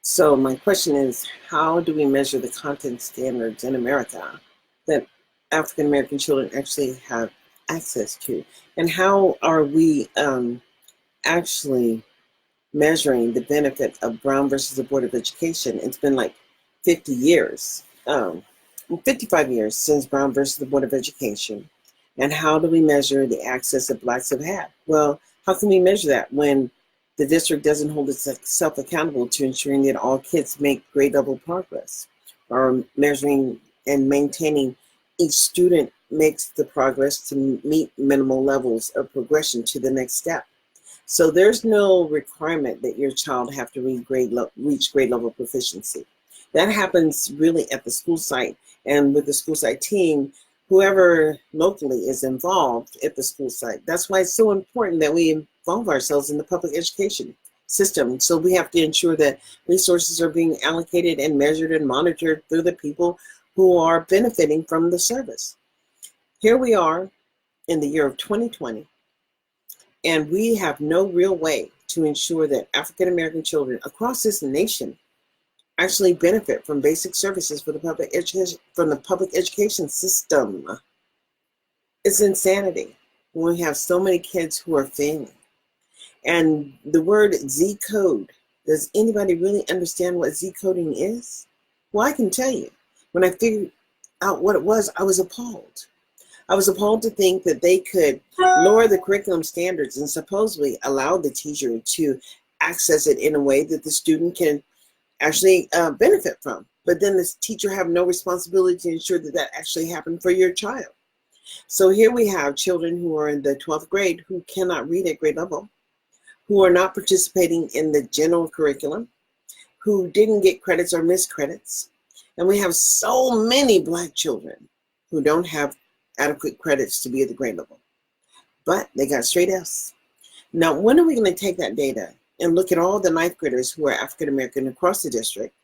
So my question is, how do we measure the content standards in America that African American children actually have access to? And how are we actually measuring the benefit of Brown versus the Board of Education? It's been like 50 years, 55 years since Brown versus the Board of Education. And how do we measure the access that Blacks have had? Well, how can we measure that when the district doesn't hold itself accountable to ensuring that all kids make grade level progress, or measuring and maintaining each student makes the progress to meet minimal levels of progression to the next step? So there's no requirement that your child have to reach grade level proficiency. That happens really at the school site, and with the school site team, whoever locally is involved at the school site. That's why it's so important that we involve ourselves in the public education system. So we have to ensure that resources are being allocated and measured and monitored through the people who are benefiting from the service. Here we are in the year of 2020, and we have no real way to ensure that African American children across this nation actually benefit from basic services for the public education system. It's insanity when we have so many kids who are failing. And the word ZCode, does anybody really understand what Z-coding is? Well, I can tell you, when I figured out what it was, I was appalled. I was appalled to think that they could lower the curriculum standards and supposedly allow the teacher to access it in a way that the student can actually benefit from. But then the teacher have no responsibility to ensure that that actually happened for your child. So here we have children who are in the 12th grade who cannot read at grade level, who are not participating in the general curriculum, who didn't get credits or missed credits. And we have so many Black children who don't have adequate credits to be at the grade level, but they got straight F's. Now, when are we going to take that data and look at all the 9th graders who are African American across the district,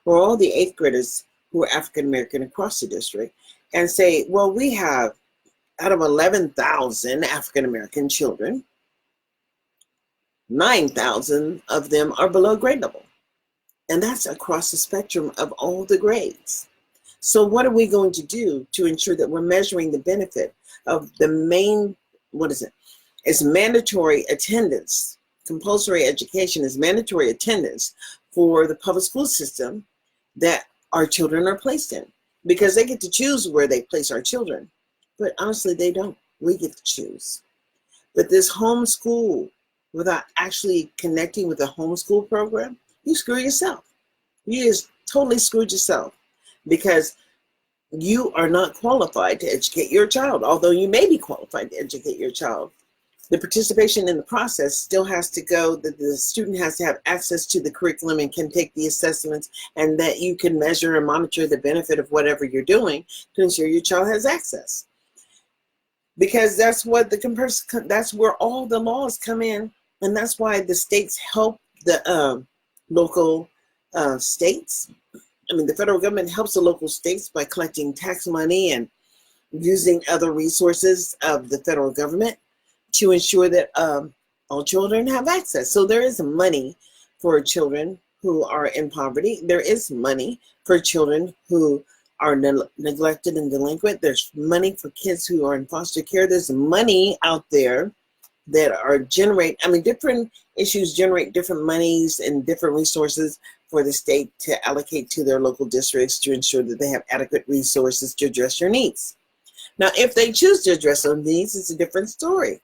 or all the 8th graders who are African American across the district, and say, well, we have, out of 11,000 African American children, 9,000 of them are below grade level. And that's across the spectrum of all the grades. So what are we going to do to ensure that we're measuring the benefit of the main, it's mandatory attendance. Compulsory education is mandatory attendance for the public school system that our children are placed in, because they get to choose where they place our children. But honestly, they don't. We get to choose. But this homeschool, without actually connecting with the homeschool program, you screw yourself. You just totally screwed yourself, because you are not qualified to educate your child. Although you may be qualified to educate your child, the participation in the process still has to go, that the student has to have access to the curriculum and can take the assessments, and that you can measure and monitor the benefit of whatever you're doing to ensure your child has access. Because that's what that's where all the laws come in, and that's why the states help the local states. I mean, the federal government helps the local states by collecting tax money and using other resources of the federal government to ensure that all children have access. So there is money for children who are in poverty. There is money for children who are neglected and delinquent. There's money for kids who are in foster care. There's money out there that are different issues generate different monies and different resources for the state to allocate to their local districts to ensure that they have adequate resources to address your needs. Now, if they choose to address those needs, it's a different story.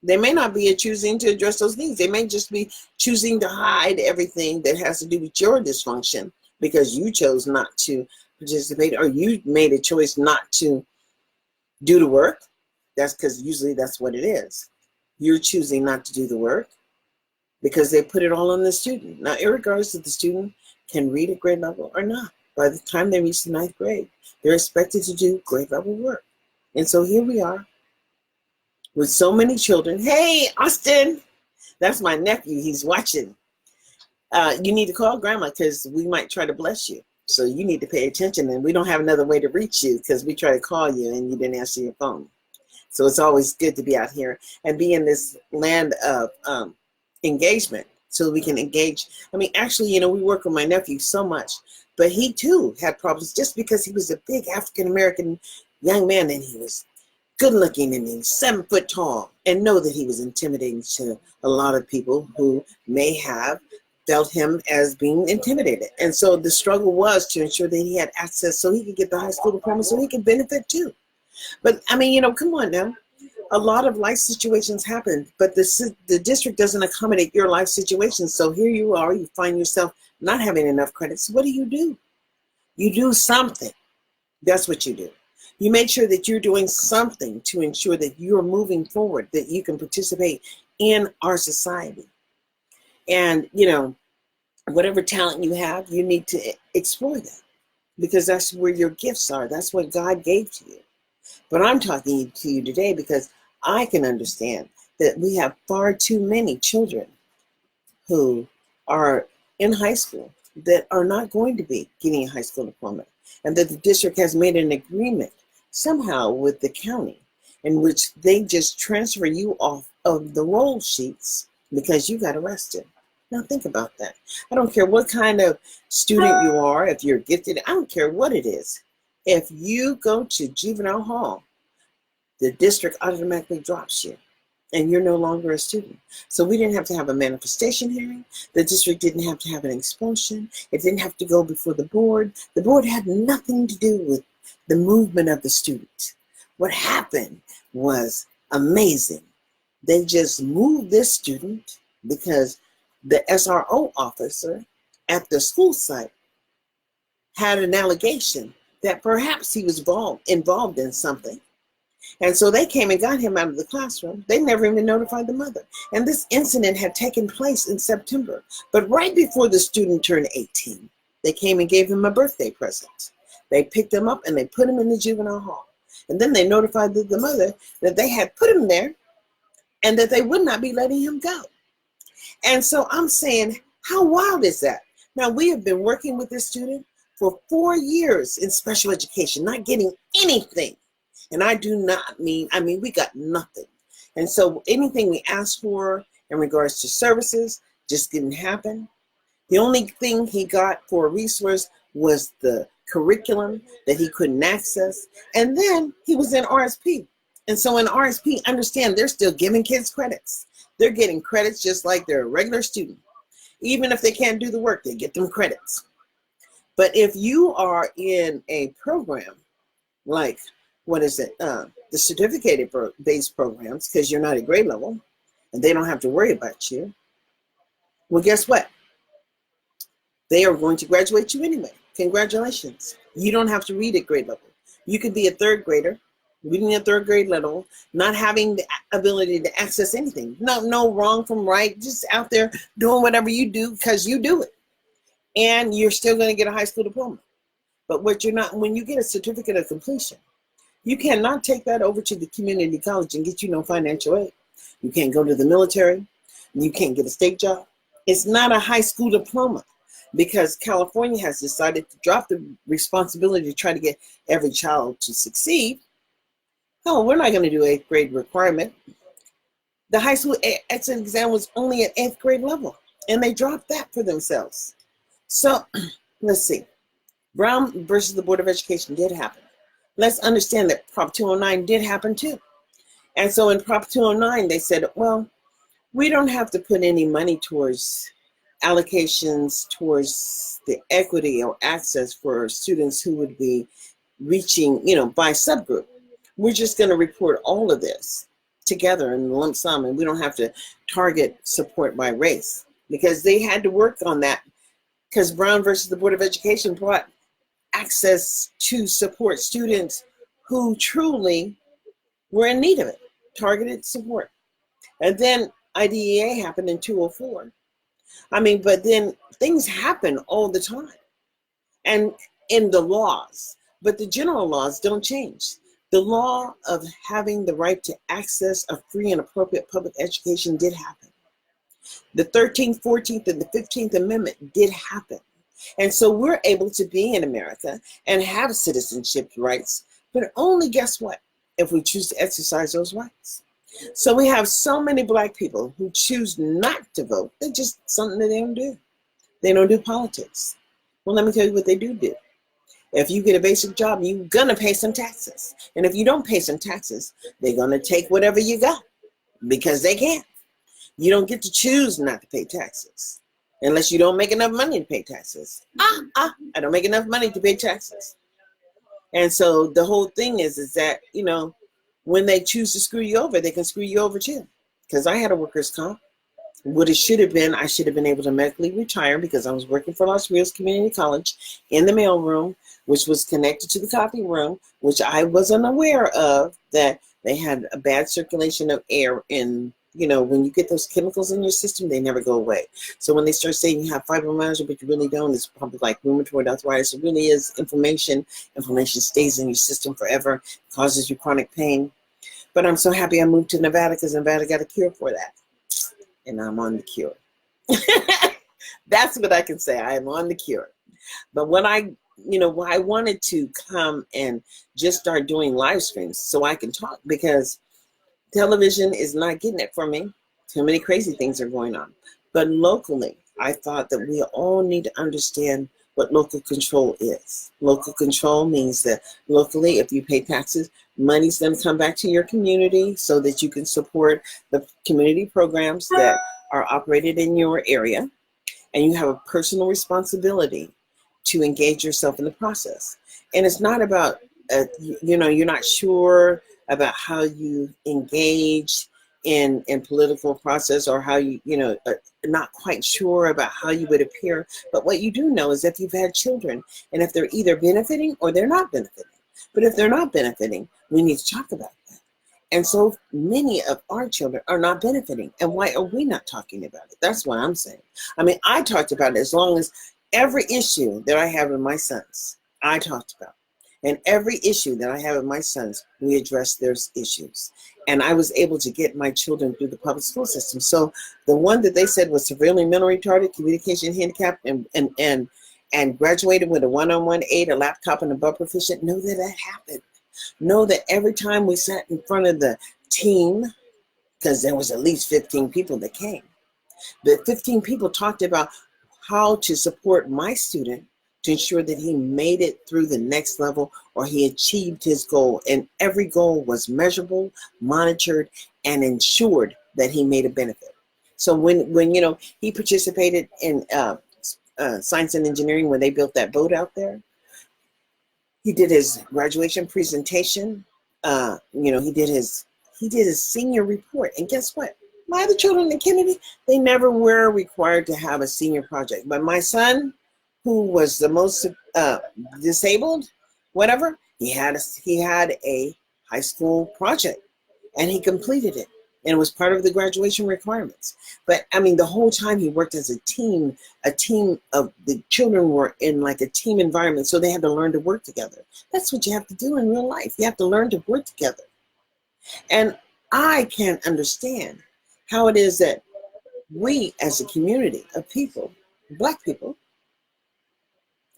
They may not be choosing to address those needs. They may just be choosing to hide everything that has to do with your dysfunction because you chose not to participate, or you made a choice not to do the work. That's because usually that's what it is. You're choosing not to do the work because they put it all on the student. Now, irregardless if the student can read at grade level or not, by the time they reach the 9th grade, they're expected to do grade level work. And so here we are with so many children. Hey, Austin, that's my nephew. He's watching. You need to call grandma because we might try to bless you. So you need to pay attention, and we don't have another way to reach you because we try to call you and you didn't answer your phone. So it's always good to be out here and be in this land of engagement. so we can engage. I mean, actually, we work with my nephew so much, but he too had problems just because he was a big African-American young man and he was good looking and he was 7 foot tall, and know that he was intimidating to a lot of people who may have felt him as being intimidated. And so the struggle was to ensure that he had access so he could get the high school diploma so he could benefit too. But I mean, come on now. A lot of life situations happen, but the district doesn't accommodate your life situation. So here you are, you find yourself not having enough credits. What do? You do something. That's what you do. You make sure that you're doing something to ensure that you're moving forward, that you can participate in our society. And, whatever talent you have, you need to explore that because that's where your gifts are. That's what God gave to you. But I'm talking to you today because I can understand that we have far too many children who are in high school that are not going to be getting a high school diploma, and that the district has made an agreement somehow with the county in which they just transfer you off of the roll sheets because you got arrested. Now think about that. I don't care what kind of student you are, if you're gifted, I don't care what it is. If you go to juvenile hall, the district automatically drops you and you're no longer a student. So we didn't have to have a manifestation hearing. The district didn't have to have an expulsion. It didn't have to go before the board. The board had nothing to do with the movement of the student. What happened was amazing. They just moved this student because the SRO officer at the school site had an allegation that perhaps he was involved in something. And so they came and got him out of the classroom. They never even notified the mother. And this incident had taken place in September. But right before the student turned 18, they came and gave him a birthday present. They picked him up and they put him in the juvenile hall. And then they notified the mother that they had put him there and that they would not be letting him go. And so I'm saying, how wild is that? Now, we have been working with this student for 4 years in special education, not getting anything. And I do not mean, we got nothing. And so anything we asked for in regards to services just didn't happen. The only thing he got for a resource was the curriculum that he couldn't access. And then he was in RSP. And so in RSP, understand, they're still giving kids credits. They're getting credits just like they're a regular student. Even if they can't do the work, they get them credits. But if you are in a program like, the certificate-based programs, because you're not at grade level, and they don't have to worry about you, well, guess what? They are going to graduate you anyway. Congratulations. You don't have to read at grade level. You could be a third grader, reading at third grade level, not having the ability to access anything. No wrong from right, just out there doing whatever you do because you do it. And you're still going to get a high school diploma. But when you get a certificate of completion, you cannot take that over to the community college and get you no financial aid. You can't go to the military. You can't get a state job. It's not a high school diploma because California has decided to drop the responsibility to try to get every child to succeed. No, we're not going to do 8th grade requirement. The high school exit exam was only at 8th grade level, and they dropped that for themselves. So let's see. Brown versus the Board of Education did happen. Let's understand that Prop 209 did happen too. And so in Prop 209, they said, well, we don't have to put any money towards allocations towards the equity or access for students who would be reaching, by subgroup. We're just going to report all of this together in lump sum, and we don't have to target support by race because they had to work on that because Brown versus the Board of Education brought access to support students who truly were in need of it, targeted support. And then IDEA happened in 2004. But then things happen all the time and in the laws, but the general laws don't change. The law of having the right to access a free and appropriate public education did happen. The 13th, 14th, and the 15th Amendment did happen. And so we're able to be in America and have citizenship rights, but only, guess what, if we choose to exercise those rights. So we have so many Black people who choose not to vote. They're just something that they don't do. They don't do politics. Well, let me tell you what they do do. If you get a basic job, you're going to pay some taxes. And if you don't pay some taxes, they're going to take whatever you got because they can. You don't get to choose not to pay taxes unless you don't make enough money to pay taxes. I don't make enough money to pay taxes. And so the whole thing is that, you know, when they choose to screw you over, they can screw you over too. Because I had a workers' comp. What it should have been, I should have been able to medically retire because I was working for Los Rios Community College in the mailroom, which was connected to the copy room, which I wasn't aware of, that they had a bad circulation of air in, you know, when you get those chemicals in your system, they never go away. So when they start saying you have fibromyalgia, but you really don't, it's probably like rheumatoid arthritis. It really is inflammation. Inflammation stays in your system forever, causes you chronic pain. But I'm so happy I moved to Nevada because Nevada got a cure for that. And I'm on the cure. That's what I can say. I am on the cure. But when I wanted to come and just start doing live streams so I can talk, because television is not getting it for me. Too many crazy things are going on. But locally, I thought that we all need to understand what local control is. Local control means that locally, if you pay taxes, money's going to come back to your community so that you can support the community programs that are operated in your area. And you have a personal responsibility to engage yourself in the process. And it's not about, you're not sure about how you engage in political process, or how not quite sure about how you would appear. But what you do know is if you've had children, and if they're either benefiting or they're not benefiting. But if they're not benefiting, we need to talk about that. And so many of our children are not benefiting. And why are we not talking about it? That's what I'm saying. I mean, I talked about it as long as every issue that I have with my sons, I talked about. And every issue that I have with my sons, we address their issues. And I was able to get my children through the public school system. So the one that they said was severely mentally retarded, communication handicapped, and graduated with a one-on-one aid, a laptop, and above proficient, know that happened. Know that every time we sat in front of the team, because there was at least 15 people that came, the 15 people talked about how to support my student to ensure that he made it through the next level or he achieved his goal. And every goal was measurable, monitored, and ensured that he made a benefit. So when he participated in science and engineering, when they built that boat out there, he did his graduation presentation. He did his senior report. And guess what? My other children in Kennedy, they never were required to have a senior project. But my son, who was the most disabled, whatever, he had a high school project, and he completed it, and it was part of the graduation requirements. But I mean, the whole time he worked as a team of the children were in like a team environment, so they had to learn to work together. That's what you have to do in real life. You have to learn to work together. And I can't understand how it is that we as a community of people, Black people,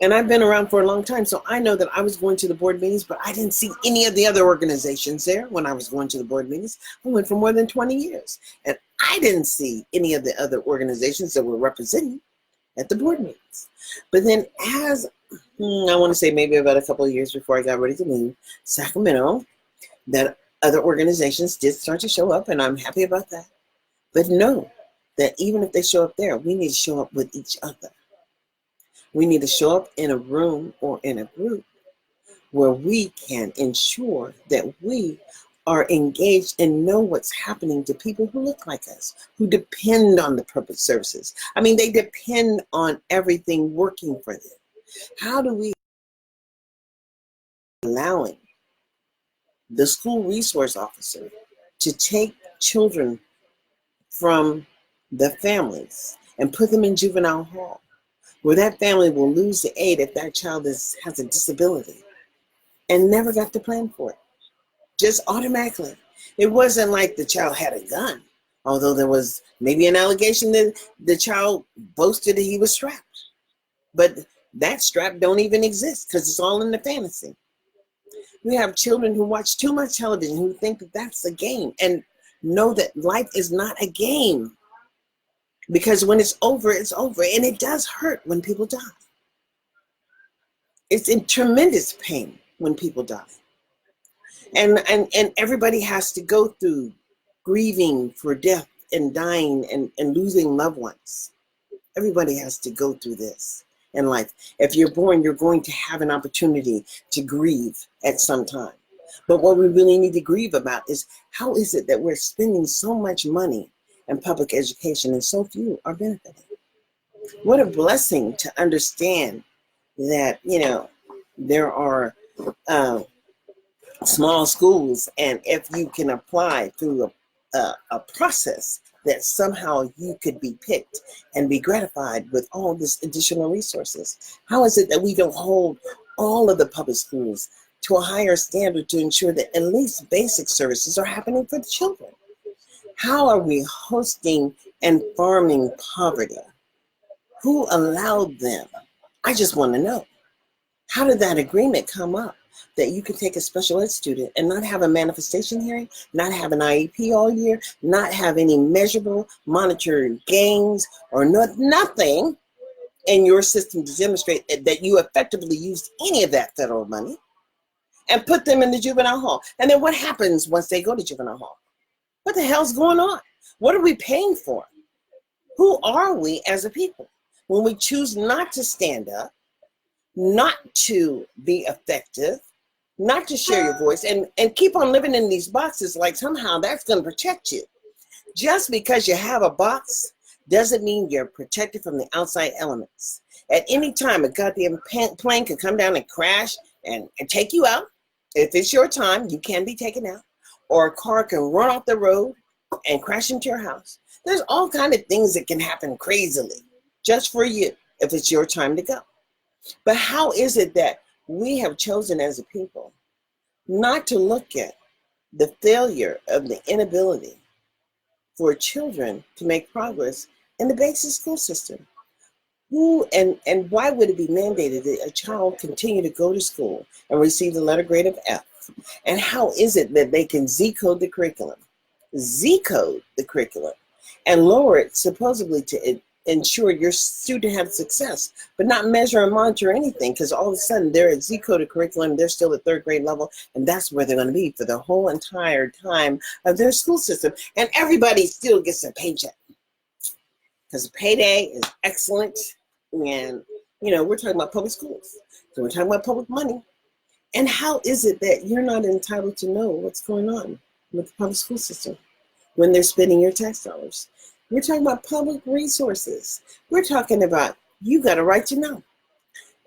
and I've been around for a long time, so I know that I was going to the board meetings, but I didn't see any of the other organizations there when I was going to the board meetings. I went for more than 20 years, and I didn't see any of the other organizations that were representing at the board meetings. But then as, I want to say maybe about a couple of years before I got ready to leave Sacramento, that other organizations did start to show up, and I'm happy about that. But know that even if they show up there, we need to show up with each other. We need to show up in a room or in a group where we can ensure that we are engaged and know what's happening to people who look like us, who depend on the public services. I mean, they depend on everything working for them. How do we allowing the school resource officer to take children from the families and put them in juvenile hall, where that family will lose the aid if that child has a disability and never got to plan for it, just automatically. It wasn't like the child had a gun, although there was maybe an allegation that the child boasted that he was strapped. But that strap don't even exist because it's all in the fantasy. We have children who watch too much television who think that that's a game. And Know that life is not a game, because when it's over, and it does hurt when people die. It's in tremendous pain when people die. And everybody has to go through grieving for death and dying and losing loved ones. Everybody has to go through this in life. If you're born, you're going to have an opportunity to grieve at some time. But what we really need to grieve about is, how is it that we're spending so much money in public education and so few are benefiting? What a blessing to understand that, there are small schools, and if you can apply through a process, that somehow you could be picked and be gratified with all this additional resources. How is it that we don't hold all of the public schools to a higher standard to ensure that at least basic services are happening for the children? How are we hosting and farming poverty? Who allowed them? I just want to know. How did that agreement come up that you could take a special ed student and not have a manifestation hearing, not have an IEP all year, not have any measurable monitored gains, or nothing in your system to demonstrate that you effectively used any of that federal money, and put them in the juvenile hall? And then what happens once they go to juvenile hall? What the hell's going on? What are we paying for? Who are we as a people when we choose not to stand up, not to be effective, not to share your voice, and keep on living in these boxes like somehow that's going to protect you? Just because you have a box doesn't mean you're protected from the outside elements. At any time, a goddamn plane can come down and crash and take you out. If it's your time, you can be taken out. Or a car can run off the road and crash into your house. There's all kinds of things that can happen crazily just for you if it's your time to go. But how is it that we have chosen as a people not to look at the failure of the inability for children to make progress in the basic school system? Who and why would it be mandated that a child continue to go to school and receive the letter grade of F? And how is it that they can ZCode the curriculum, and lower it supposedly to ensure your student has success, but not measure and monitor anything, because all of a sudden they're at Z-coded curriculum, they're still at third grade level, and that's where they're going to be for the whole entire time of their school system. And everybody still gets a paycheck because the payday is excellent. And, we're talking about public schools. So we're talking about public money. And how is it that you're not entitled to know what's going on with the public school system when they're spending your tax dollars? We're talking about public resources. We're talking about, you got a right to know.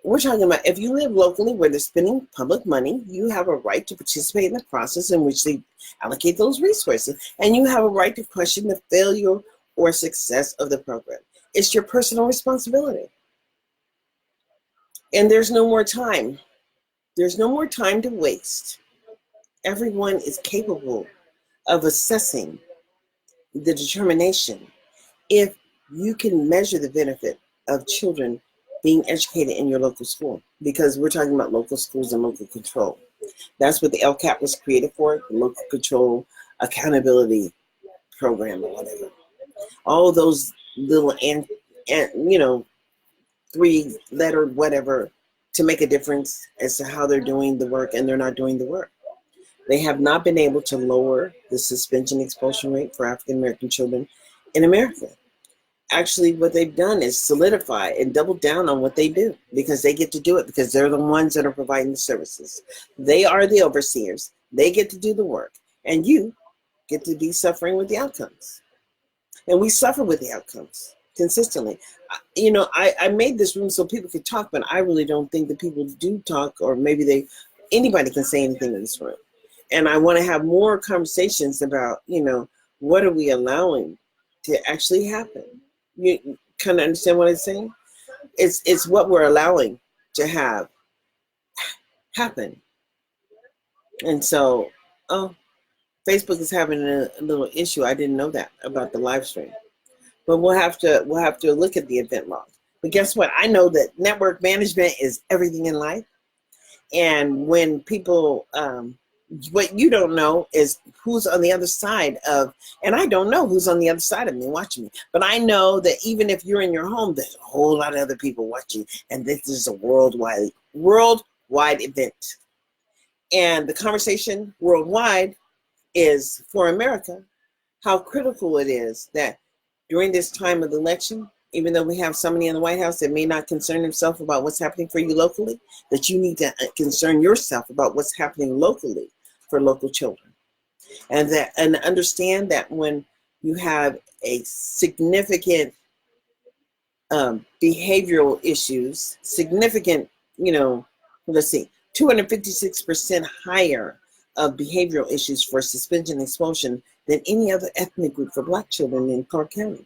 We're talking about, if you live locally where they're spending public money, you have a right to participate in the process in which they allocate those resources. And you have a right to question the failure or success of the program. It's your personal responsibility. And there's no more time. There's no more time to waste. Everyone is capable of assessing the determination if you can measure the benefit of children being educated in your local school, because we're talking about local schools and local control. That's what the LCAP was created for, the local control accountability program or whatever. All of those little three-lettered whatever to make a difference as to how they're doing the work, and they're not doing the work. They have not been able to lower the suspension expulsion rate for African American children in America. Actually, what they've done is solidify and double down on what they do, because they get to do it, because they're the ones that are providing the services. They are the overseers. They get to do the work, and you get to be suffering with the outcomes. And we suffer with the outcomes consistently. I made this room so people could talk, but I really don't think that people do talk, or maybe anybody can say anything in this room. And I want to have more conversations about, what are we allowing to actually happen? You kind of understand what I'm saying? It's what we're allowing to have happen. And so, Facebook is having a little issue. I didn't know that about the live stream. But we'll have to look at the event log. But guess what? I know that network management is everything in life. And when people what you don't know is who's on the other side of, and I don't know who's on the other side of me watching me, but I know that even if you're in your home, there's a whole lot of other people watching, and this is a worldwide event. And the conversation worldwide is for America, how critical it is that during this time of the election, even though we have somebody in the White House that may not concern himself about what's happening for you locally, that you need to concern yourself about what's happening locally for local children. And understand that when you have a significant behavioral issues, significant, let's see, 256% higher of behavioral issues for suspension and expulsion than any other ethnic group for Black children in Clark County.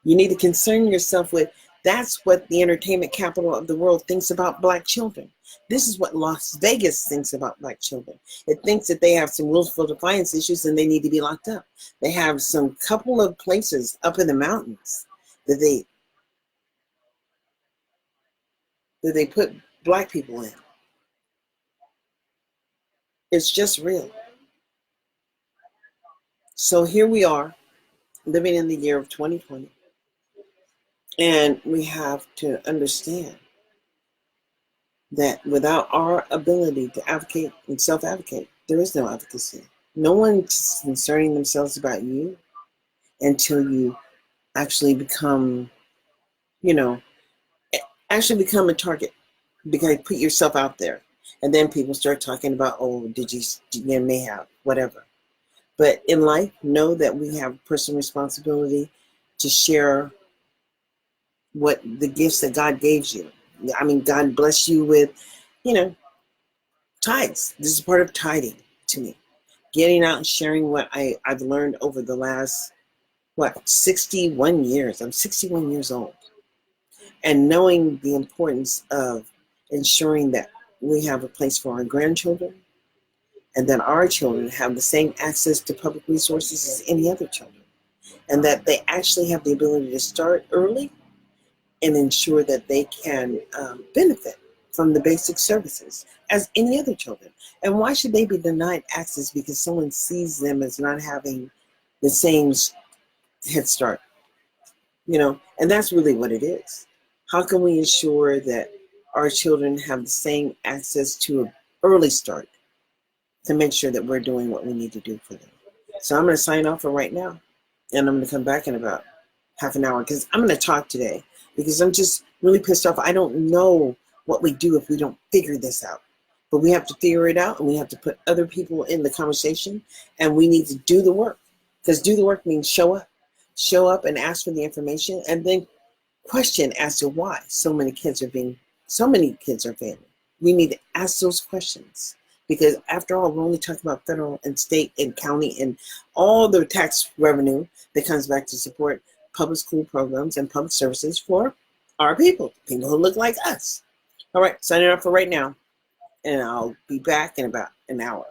You need to concern yourself with, that's what the entertainment capital of the world thinks about Black children. This is what Las Vegas thinks about Black children. It thinks that they have some willful defiance issues and they need to be locked up. They have some couple of places up in the mountains that they put Black people in. It's just real. So here we are, living in the year of 2020. And we have to understand that without our ability to advocate and self-advocate, there is no advocacy. No one's concerning themselves about you until you actually become, a target, because you put yourself out there. And then people start talking about, oh, you may have, whatever. But in life, know that we have personal responsibility to share what the gifts that God gave you. I mean, God bless you with, tithes. This is part of tithing to me. Getting out and sharing what I've learned over the last, 61 years. I'm 61 years old. And knowing the importance of ensuring that we have a place for our grandchildren and that our children have the same access to public resources as any other children. And that they actually have the ability to start early and ensure that they can benefit from the basic services as any other children. And why should they be denied access because someone sees them as not having the same head start? And that's really what it is. How can we ensure that our children have the same access to an early start to make sure that we're doing what we need to do for them? So I'm going to sign off for right now, and I'm going to come back in about half an hour because I'm going to talk today because I'm just really pissed off. I don't know what we do if we don't figure this out. But we have to figure it out, and we have to put other people in the conversation, and we need to do the work. Because do the work means show up. Show up and ask for the information, and then question as to why so many kids are failing. We need to ask those questions. Because after all, we're only talking about federal and state and county and all the tax revenue that comes back to support public school programs and public services for our people who look like us. All right, signing up for right now, and I'll be back in about an hour.